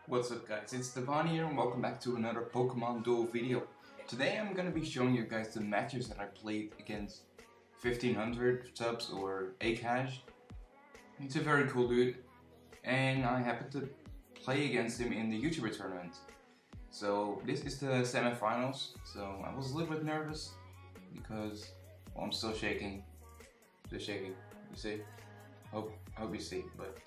What's up guys, it's Divani here and welcome back to another Pokemon Duel video. Today I'm gonna be showing you guys the matches that I played against 1500 subs or Ak-15ØØ. He's a very cool dude and I happened to play against him in the YouTuber tournament. So this is the semi-finals, so I was a little bit nervous because I'm still shaking. You see? Hope you see, but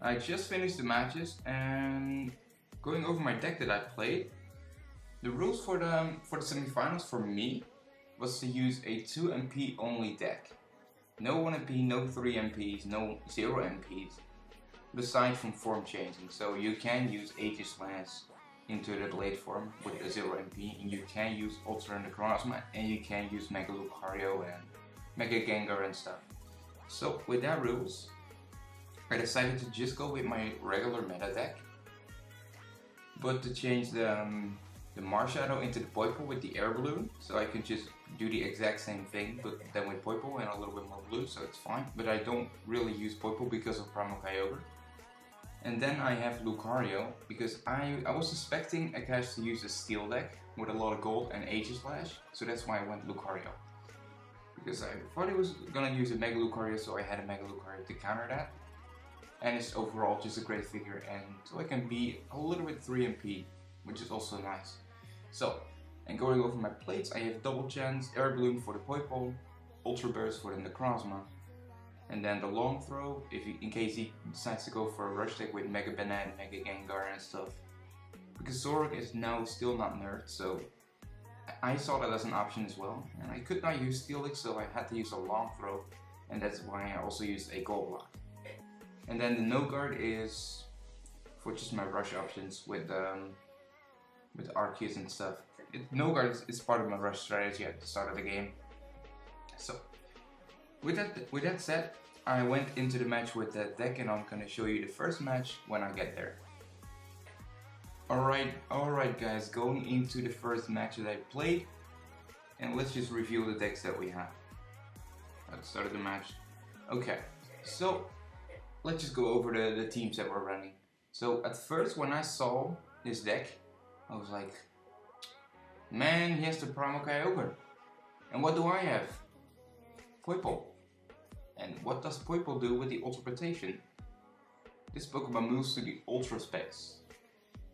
I just finished the matches and going over my deck that I played. The rules for the semifinals for me was to use a 2 MP only deck. No 1 MP, no 3 MPs, no 0 MPs. Besides from form changing, so you can use Aegislash into the Blade form with a 0 MP, and you can use Ultra and the Necrozma, and you can use Mega Lucario and Mega Gengar and stuff. So with that rules, I decided to just go with my regular meta deck, but to change the Marshadow into the Poipole with the air balloon, so I can just do the exact same thing, but then with Poipole and a little bit more blue, so it's fine. But I don't really use Poipole because of Primal-Kyogre. And then I have Lucario, because I was expecting Akash to use a steel deck with a lot of gold and Aegislash, so that's why I went Lucario. Because I thought he was gonna use a Mega Lucario, so I had a Mega Lucario to counter that. And it's overall just a great figure, and so I can be a little bit 3 MP, which is also nice. So, and going over my plates, I have Double Chance, Air Balloon for the Poipole, Ultra Burst for the Necrozma, and then the Long Throw, in case he decides to go for a rush deck with Mega Banana, Mega Gengar and stuff. Because Zoroark is now still not nerfed, so I saw that as an option as well. And I could not use Steel Deck, so I had to use a Long Throw, and that's why I also used a Gold Block. And then the no guard is for just my rush options with Arceus and stuff. No guard is part of my rush strategy at the start of the game. So with that said, I went into the match with that deck, and I'm gonna show you the first match when I get there. Alright guys, going into the first match that I played, and let's just review the decks that we have at the start of the match. Okay, so let's just go over the teams that we're running. So at first when I saw this deck, I was like, man, he has the Primal-Kyogre. And what do I have? Poipole. And what does Poipole do with the Ultraportation? This Pokemon moves to the Ultra Space.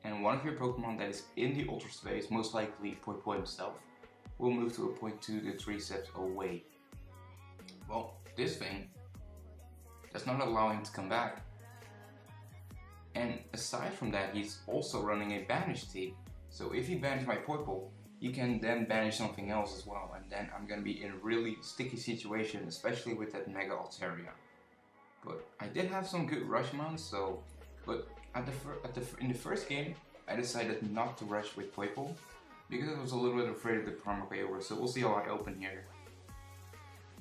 And one of your Pokemon that is in the Ultra Space, most likely Poipole himself, will move to a point 2 to 3 steps away. Well, this thing does not allow him to come back. And aside from that, he's also running a banish team. So if you banish my Poipole, you can then banish something else as well, and then I'm gonna be in a really sticky situation, especially with that Mega Altaria. But I did have some good rush mounts, so but in the first game I decided not to rush with Poipole because I was a little bit afraid of the Primal-Kyogre, so we'll see how I open here.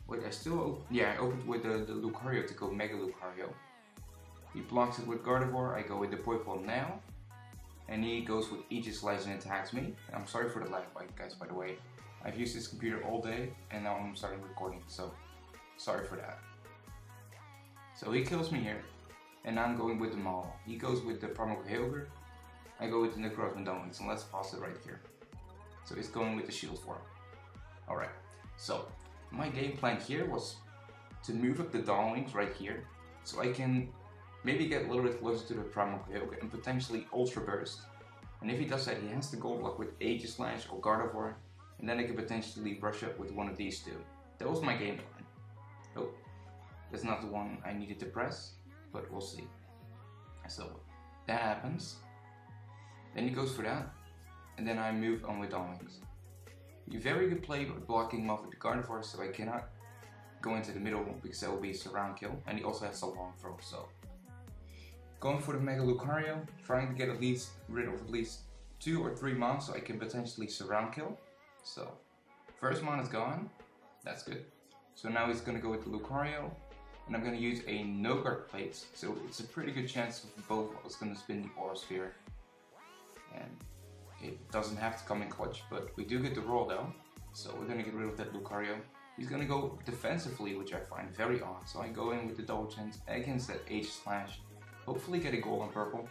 Wait, I opened with the Lucario to go Mega Lucario. He blocks it with Gardevoir, I go with the Poipole now. And he goes with Aegislash and attacks me. I'm sorry for the lag, guys, by the way. I've used this computer all day and now I'm starting recording, so sorry for that. So he kills me here, and I'm going with the Maul. He goes with the Primal-Kyogre, I go with the Necrozma, so let's pause it right here. So he's going with the Shield form. Alright, so my game plan here was to move up the Dawnwings right here, so I can maybe get a little bit closer to the Primal-Kyogre and potentially Ultra Burst. And if he does that, he has to Gold Block with Aegislash or Gardevoir, and then I could potentially rush up with one of these two. That was my game plan. Oh, that's not the one I needed to press, but we'll see. So that happens. Then he goes for that, and then I move on with Dawnwings. You very good play blocking him off with the Gardevoir, so I cannot go into the middle because that will be a surround kill, and he also has a long throw, so. Going for the Mega Lucario, trying to get rid of at least 2 or 3 mons so I can potentially surround kill. So, first mon is gone, that's good. So now he's gonna go with the Lucario, and I'm gonna use a no guard plates, so it's a pretty good chance of both of us gonna spin the Aura Sphere. And it doesn't have to come in clutch, but we do get the roll though, so we're gonna get rid of that Lucario. He's gonna go defensively, which I find very odd, so I go in with the double chance against that Aegislash. Hopefully get a gold and purple.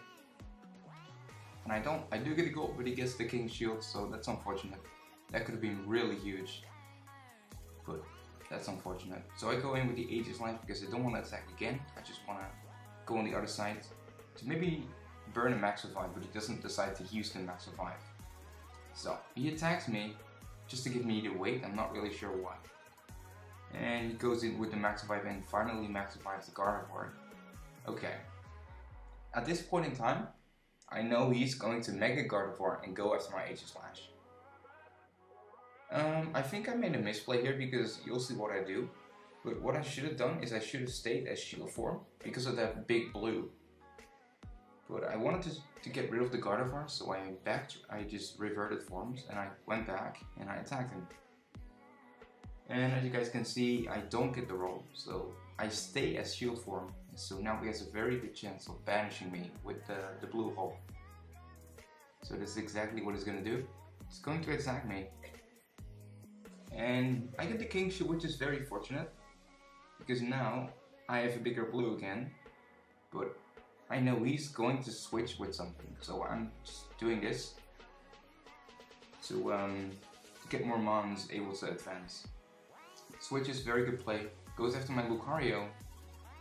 And I do get a gold, but he gets the King Shield, so that's unfortunate. That could have been really huge, but that's unfortunate. So I go in with the Aegis Lance because I don't want to attack again. I just want to go on the other side to maybe burn a Max Revive, but he doesn't decide to use the Max Revive. So he attacks me just to give me the weight, I'm not really sure why. And he goes in with the Max Revive and finally Max Revives the Gardevoir. Okay. At this point in time, I know he's going to Mega Gardevoir and go after my Aegis Slash. I think I made a misplay here because you'll see what I do. But what I should have done is I should have stayed as Shield form because of that big blue. But I wanted to get rid of the Gardevoir, so I just reverted forms and I went back and I attacked him. And as you guys can see, I don't get the roll, so I stay as Shield form. So now he has a very good chance of banishing me with the blue hole. So this is exactly what he's going to do. He's going to attack me. And I get the King Shield, which is very fortunate. Because now I have a bigger blue again. But I know he's going to switch with something. So I'm just doing this to get more mons able to advance. Switch is very good play. Goes after my Lucario.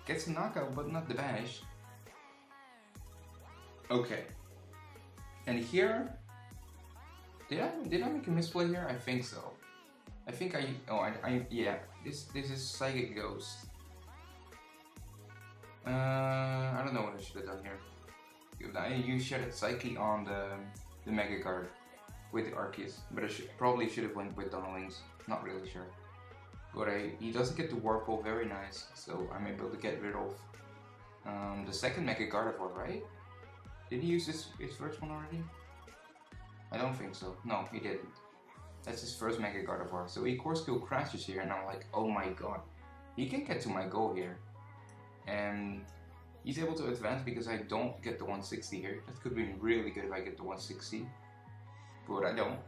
Gets a knockout, but not the banish. Okay. And here, did I make a misplay here? I think so. I think yeah. This is Psychic Ghost. I don't know what I should have done here. I used Shattered Psyche on the Mega Guard with the Arceus, but I probably should have went with Donalings. Not really sure. But he doesn't get the Whirlpool, very nice, so I'm able to get rid of the second Mega Gardevoir, right? Did he use his first one already? I don't think so. No, he didn't. That's his first Mega Gardevoir. So he Core Skill crashes here, and I'm like, oh my god. He can get to my goal here. And he's able to advance because I don't get the 160 here. That could be really good if I get the 160. But I don't.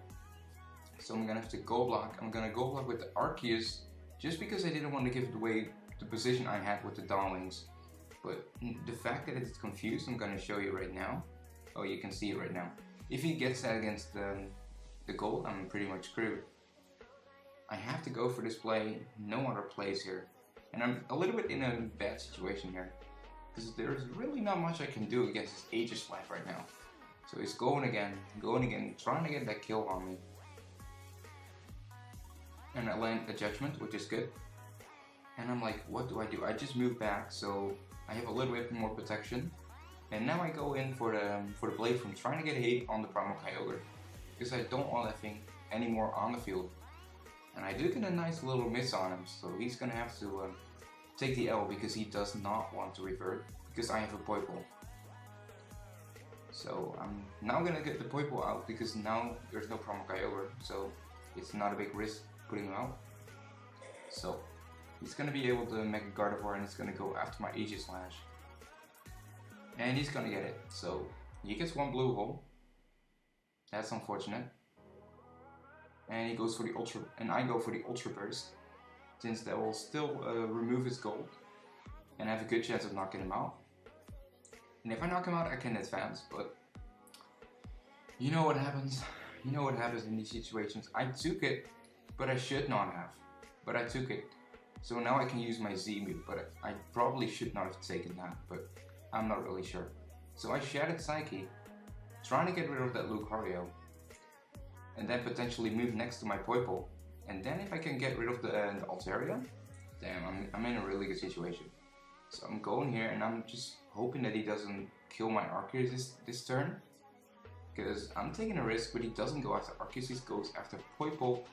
So I'm gonna have to Go Block. I'm gonna Go Block with the Arceus. Just because I didn't want to give away the position I had with the Donalings. But the fact that it's confused, I'm going to show you right now. Oh, you can see it right now. If he gets that against the gold, I'm pretty much screwed. I have to go for this play, no other plays here. And I'm a little bit in a bad situation here. Because there's really not much I can do against his Aegis Life right now. So he's going again, trying to get that kill on me. And I land a Judgment, which is good. And I'm like, what do? I just move back, so I have a little bit more protection. And now I go in for the Blade from trying to get a hit on the Primal Kyogre. Because I don't want that thing anymore on the field. And I do get a nice little miss on him, so he's gonna have to take the L because he does not want to revert, because I have a Poipole. So I'm now gonna get the Poipole out because now there's no Primal Kyogre, so it's not a big risk putting him out. So he's gonna be able to make a Gardevoir and he's gonna go after my Aegis Slash. And he's gonna get it. So he gets one blue hole. That's unfortunate. And he goes for the Ultra, and I go for the Ultra Burst, since that will still remove his gold and have a good chance of knocking him out. And if I knock him out, I can advance, but you know what happens. You know what happens in these situations. I took it, but I should not have. But I took it. So now I can use my Z move, but I probably should not have taken that, but I'm not really sure. So I Shattered Psyche, trying to get rid of that Lucario, and then potentially move next to my Poipole. And then if I can get rid of the Altaria, damn, I'm in a really good situation. So I'm going here and I'm just hoping that he doesn't kill my Arceus this turn. Because I'm taking a risk, but he doesn't go after Arceus, he goes after Poipole.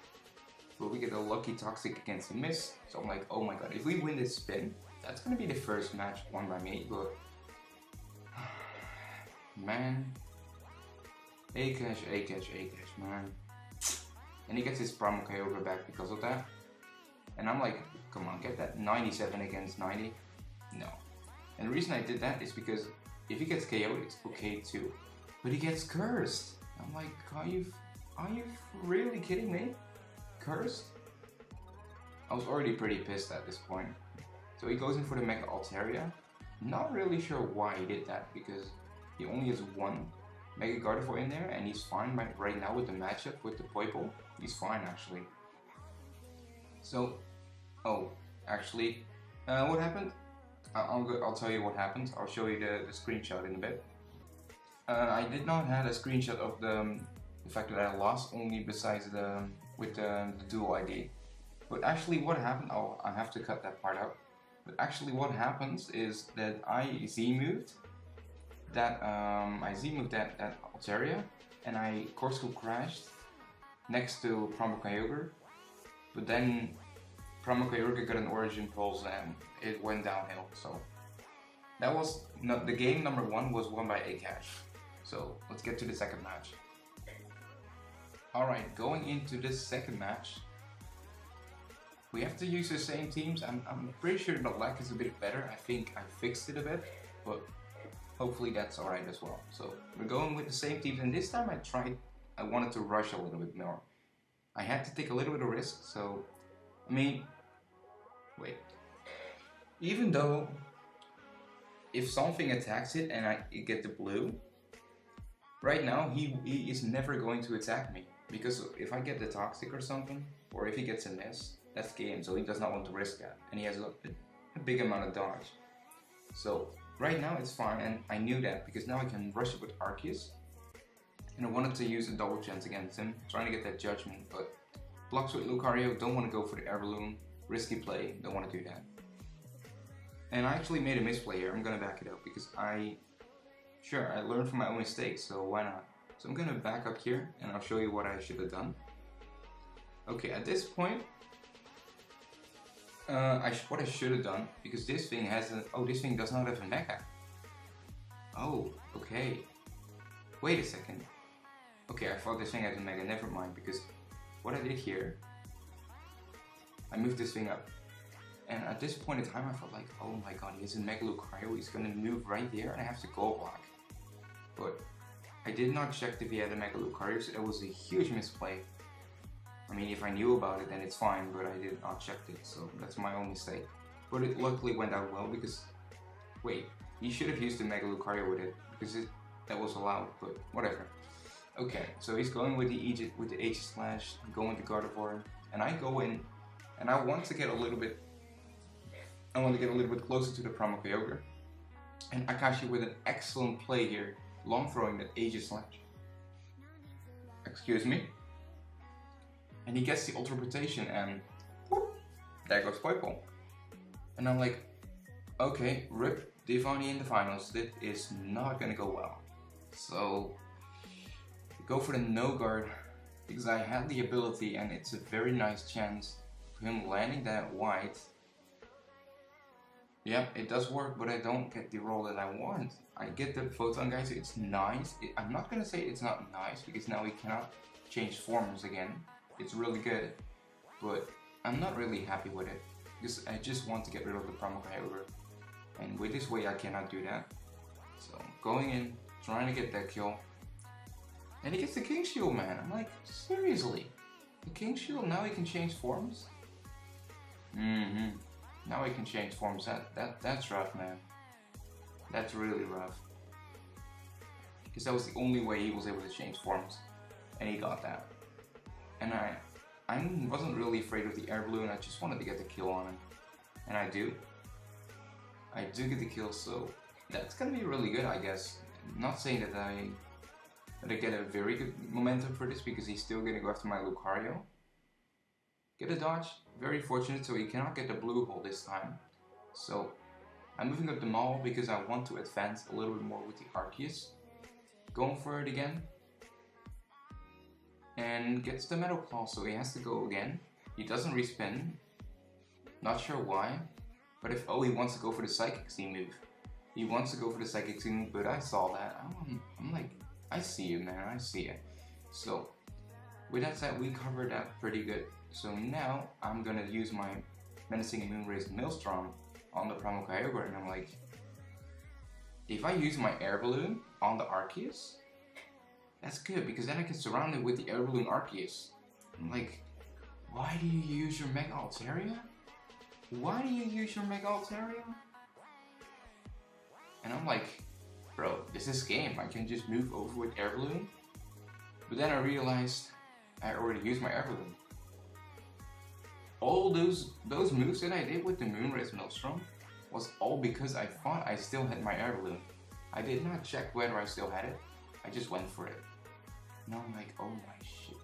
But we get a lucky Toxic against a miss. So I'm like, oh my god, if we win this spin, that's gonna be the first match won by me, but man. A-cash, man. And he gets his Primal Kyogre back because of that. And I'm like, come on, get that 97 against 90. No. And the reason I did that is because if he gets KO'd, it's okay too. But he gets cursed. I'm like, are you really kidding me? Cursed? I was already pretty pissed at this point. So he goes in for the Mega Altaria. Not really sure why he did that, because he only has one. Mega Gardevoir in there, and he's fine right now with the matchup with the Poipole. He's fine actually. So, oh, actually, what happened? I'll tell you what happened. I'll show you the screenshot in a bit. I did not have a screenshot of the fact that I lost, only besides the dual ID. But actually, what happened? Oh, I have to cut that part out. But actually, what happens is that I Z-moved that that Altaria, and I Corsical crashed next to Promo-Kyogre. But then Promo-Kyogre got an Origin Pulse and it went downhill. So that was the game number 1 was won by Akash. So let's get to the second match. Alright, going into this second match, we have to use the same teams. I'm pretty sure the lag is a bit better. I think I fixed it a bit, but hopefully that's alright as well. So we're going with the same teams, and this time I wanted to rush a little bit more. I had to take a little bit of risk, so I mean, wait. Even though if something attacks it and I get the blue, right now he is never going to attack me, because if I get the Toxic or something, or if he gets a miss, that's game, so he does not want to risk that, and he has a big amount of dodge. So right now it's fine, and I knew that because now I can rush it with Arceus, and I wanted to use a double chance against him, trying to get that judgment, but blocks with Lucario, don't want to go for the air balloon, risky play, don't want to do that. And I actually made a misplay here. I'm gonna back it up because I learned from my own mistakes, so why not? So I'm gonna back up here and I'll show you what I should have done. Okay, at this point, what I should have done, because this thing this thing does not have a mecha. Oh, okay. Wait a second. Okay, I thought this thing had a mega, never mind, because what I did here, I moved this thing up. And at this point in time, I felt like, oh my god, he has a Mega Lucario, he's gonna move right there and I have to go block. But I did not check if he had a Mega Lucario, so it was a huge misplay. I mean, if I knew about it, then it's fine, but I did not check it, so that's my own mistake. But it luckily went out well, because, wait, he should have used the Mega Lucario with it, because that was allowed, but whatever. Okay, so he's going with the H-Slash, going to Gardevoir, and I go in, and I want to get a little bit closer to the Promo-Kyogre. And Akashi with an excellent play here, long throwing that H-Slash. Excuse me. And he gets the Ultra Rotation, and whoop, there goes Poipole. And I'm like, okay, rip Divani in the finals, that is not gonna go well. So go for the no guard, because I had the ability and it's a very nice chance for him landing that white. Yeah, it does work, but I don't get the roll that I want. I get the Photon Geyser, it's nice. I'm not gonna say it's not nice, because now we cannot change forms again. It's really good, but I'm not really happy with it, because I just want to get rid of the Promo-Kyogre. And with this way I cannot do that. So going in, trying to get that kill. And he gets the King Shield, man. I'm like, seriously? The King Shield, now he can change forms? Now he can change forms. That's rough, man. That's really rough. Because that was the only way he was able to change forms. And he got that. And I wasn't really afraid of the air balloon, I just wanted to get the kill on him. And I do. I do get the kill, so that's gonna be really good, I guess. I'm not saying that I get a very good momentum for this, because he's still gonna go after my Lucario. Get a dodge, very fortunate, so he cannot get the blue hole this time. So I'm moving up the Maul because I want to advance a little bit more with the Arceus. Going for it again. And gets the Metal Claw, so he has to go again. He doesn't respin. Not sure why. But he wants to go for the Psychic Z move. He wants to go for the Psychic Z move, but I saw that. I'm like, I see you, man, I see it. So, with that said, we covered that pretty good. So now, I'm gonna use my Menacing and Moonraze Maelstrom on the Promo-Kyogre, and I'm like, if I use my Air Balloon on the Arceus, that's good, because then I can surround it with the Air Balloon Arceus. I'm like, why do you use your Mega Altaria? Why do you use your Mega Altaria? And I'm like, bro, this is game. I can just move over with air balloon. But then I realized I already used my air balloon. All those moves that I did with the Moonrise Maelstrom was all because I thought I still had my air balloon. I did not check whether I still had it. I just went for it. Now I'm like, oh my shit.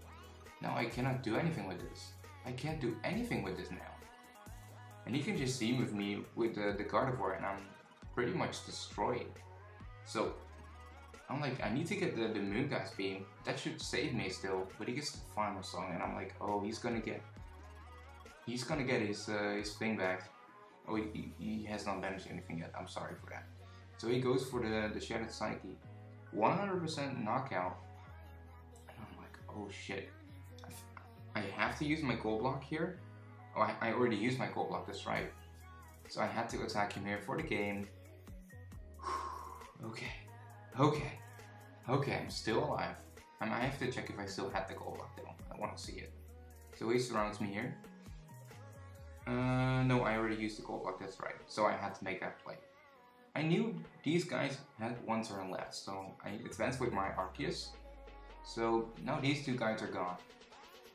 Now I cannot do anything with this. I can't do anything with this now. And he can just see with me with the Gardevoir and I'm pretty much destroyed. So I'm like, I need to get the Moongas beam. That should save me still. But he gets the final song and I'm like, oh, he's gonna get his thing back. Oh, he has not managed anything yet. I'm sorry for that. So he goes for the Shattered Psyche. 100% knockout. And I'm like, oh shit. I have to use my Gold Block here. Oh, I already used my Gold Block, that's right. So I had to attack him here for the game. Okay, I'm still alive. I have to check if I still had the Gold Block though. I want to see it. So he surrounds me here. No, I already used the Gold Block, that's right. So I had to make that play. I knew these guys had one turn left, so I advanced with my Arceus. So now these two guys are gone.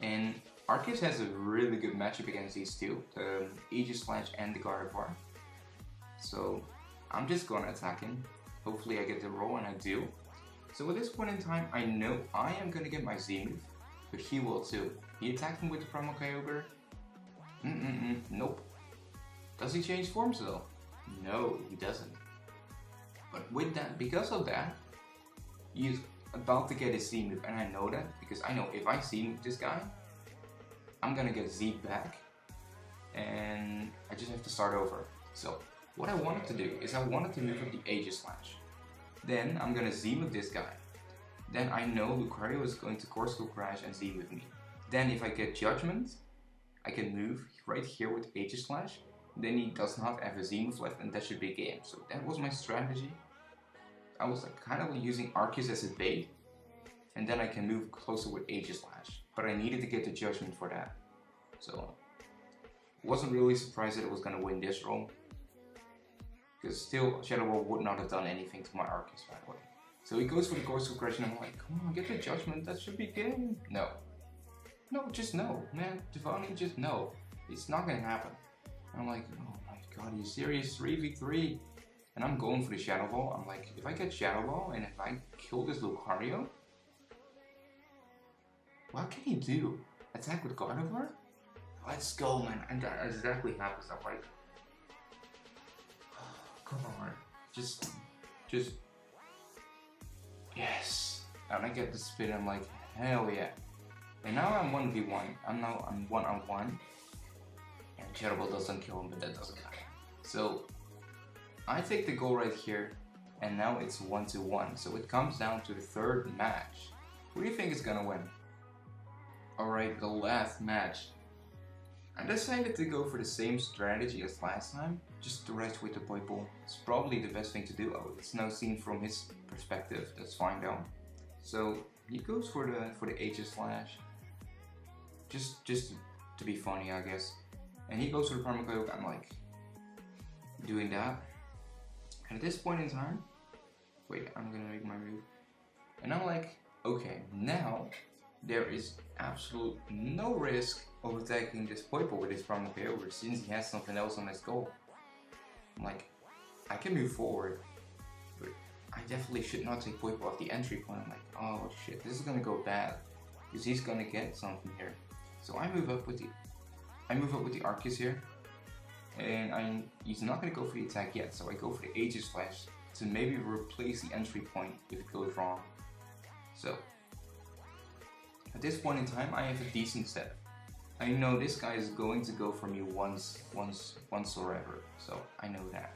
And Arceus has a really good matchup against these two, the Aegislash and the Gardevoir. So I'm just gonna attack him. Hopefully I get the roll, and I do. So at this point in time, I know I am gonna get my Z move, but he will too. He attacked him with the Primal Kyogre. Nope. Does he change forms though? No, he doesn't. But with that, because of that, he's about to get his Z move, and I know that because I know if I Z move this guy, I'm gonna get Z back, and I just have to start over. So what I wanted to do is I wanted to move up the Aegislash. Then I'm gonna Z move this guy. Then I know Lucario is going to Corsical Crash and Z move me. Then if I get Judgment, I can move right here with Aegislash. Then he does not have a Z move left, and that should be a game. So that was my strategy. I was like kind of using Arceus as a bait, and then I can move closer with Aegislash. But I needed to get the Judgment for that. So wasn't really surprised that it was gonna win this roll. Because still Shadow Ball would not have done anything to my Arceus, by the way. So he goes for the Corsical Crash, and I'm like, come on, get the Judgment, that should be game. No. No, just no, man. Divani, just no. It's not gonna happen. And I'm like, oh my god, are you serious? 3v3? And I'm going for the Shadow Ball. I'm like, if I get Shadow Ball and if I kill this Lucario, what can he do? Attack with Gardevoir? Let's go, man. And that exactly happens. I'm like, oh, come on. Just, yes. And I get the spin, I'm like, hell yeah. And now I'm 1v1. I'm 1-on-1. And Shadow Ball doesn't kill him, but that doesn't matter. So I take the goal right here, and now it's 1-1. So it comes down to the third match. Who do you think is gonna win? Alright, the last match. I decided to go for the same strategy as last time, just to rest with the Poipole. It's probably the best thing to do. Oh, it's now seen from his perspective, that's fine though. So he goes for the Aegislash. Just to be funny, I guess. And he goes for the Primal Kyogre. I'm like, doing that. And at this point in time, wait, I'm gonna make my move. And I'm like, okay, now there is absolute no risk of attacking this Poipole with his Primal Kyogre since he has something else on his goal. I'm like, I can move forward, but I definitely should not take Poipole off the entry point. I'm like, oh shit, this is gonna go bad because he's gonna get something here. So I move up with the Arceus here, and he's not gonna go for the attack yet. So I go for the Aegislash to maybe replace the entry point if it goes wrong. So at this point in time, I have a decent set. I know this guy is going to go for me once or ever, so I know that.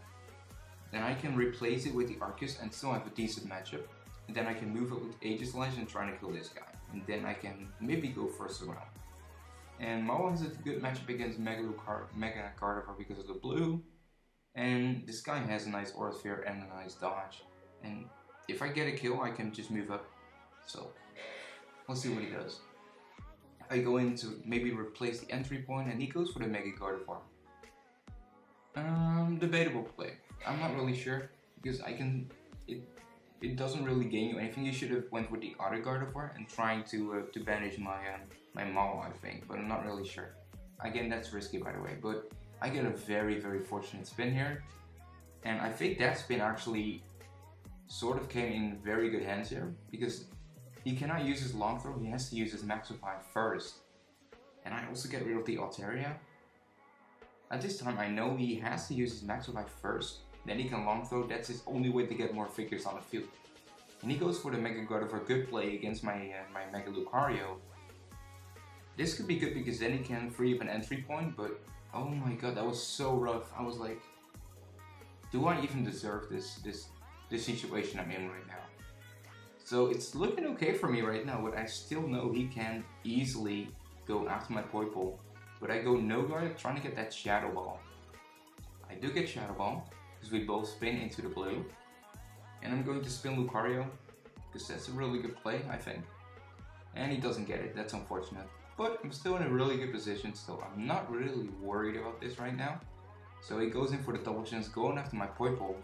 Then I can replace it with the Arceus and still have a decent matchup. And then I can move up with Aegislash and try to kill this guy. And then I can maybe go for a surround. And Maul has a good matchup against Mega Gardevoir because of the blue. And this guy has a nice Aura Sphere and a nice dodge. And if I get a kill, I can just move up. So let's see what he does. I go in to maybe replace the entry point, and he goes for the Mega Gardevoir. Debatable play. I'm not really sure because it doesn't really gain you anything. You should have went with the other Gardevoir and trying to banish my my Maul, I think, but I'm not really sure. Again, that's risky by the way, but I get a very fortunate spin here, and I think that spin actually sort of came in very good hands here, because he cannot use his long throw, he has to use his Maxify first. And I also get rid of the Altaria. At this time I know he has to use his Maxify first, then he can long throw. That's his only way to get more figures on the field. And he goes for the Mega Gardevoir. Good play against my my Mega Lucario. This could be good because then he can free up an entry point, but oh my god, that was so rough. I was like, do I even deserve this situation I'm in right now? So it's looking okay for me right now, but I still know he can easily go after my Poipole. But I go no guard, trying to get that Shadow Ball. I do get Shadow Ball, because we both spin into the blue. And I'm going to spin Lucario, because that's a really good play, I think. And he doesn't get it, that's unfortunate. But I'm still in a really good position, so I'm not really worried about this right now. So he goes in for the double chance, going after my Poipole.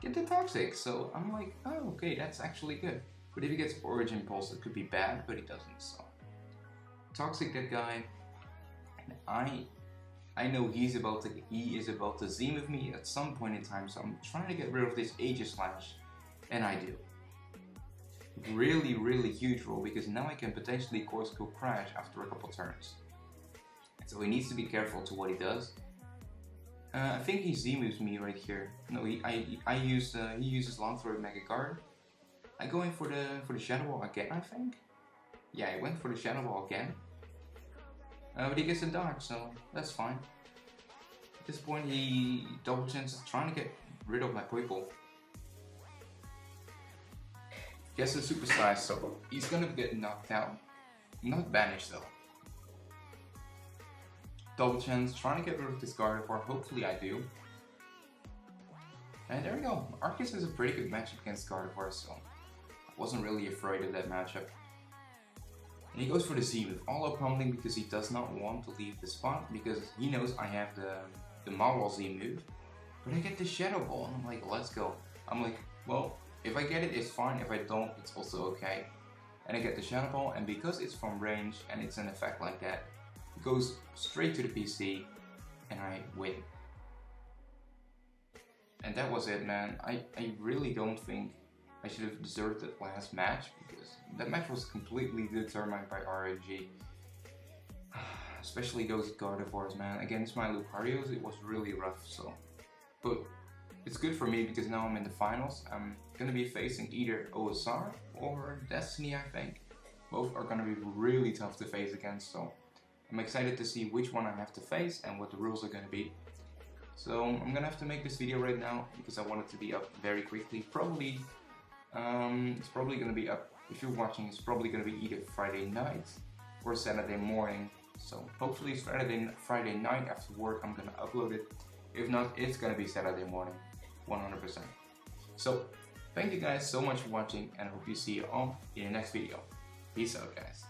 Get the Toxic, so I'm like, oh okay, that's actually good. But if he gets Origin Pulse, it could be bad, but he doesn't, so. Toxic that guy. I know he is about to Z with me at some point in time, so I'm trying to get rid of this Aegis Slash, and I do. Really huge roll, because now I can potentially Course Go Crash after a couple turns. So he needs to be careful to what he does. I think he Z moves me right here. No, he uses Long Throw Mega Guard. I go in for the Shadow Ball again, I think. Yeah, I went for the Shadow Ball again. But he gets a dodge, so that's fine. At this point, he double chances trying to get rid of my Poipole. Gets a Super Size, so he's gonna get knocked out. Not banished though. Double chance, trying to get rid of this Gardevoir. Hopefully I do. And there we go. Arceus is a pretty good matchup against Gardevoir, so I wasn't really afraid of that matchup. And he goes for the Z move, all up pummeling because he does not want to leave the spot, because he knows I have the Mawile Z move. But I get the Shadow Ball, and I'm like, let's go. I'm like, well, if I get it, it's fine. If I don't, it's also okay. And I get the Shadow Ball, and because it's from range and it's an effect like that, it goes straight to the PC, and I win. And that was it, man. I really don't think I should have deserved that last match, because that match was completely determined by RNG. Especially those Gardevoirs, man. Against my Lucarios, it was really rough, so. But it's good for me because now I'm in the finals. I'm gonna be facing either OSR or Destiny, I think. Both are gonna be really tough to face against, so I'm excited to see which one I have to face and what the rules are gonna be. So I'm gonna have to make this video right now because I want it to be up very quickly. Probably, it's probably gonna be up, if you're watching, it's probably gonna be either Friday night or Saturday morning. So hopefully it's Friday night after work I'm gonna upload it. If not, it's gonna be Saturday morning, 100%. So thank you guys so much for watching, and I hope you see you all in the next video. Peace out, guys.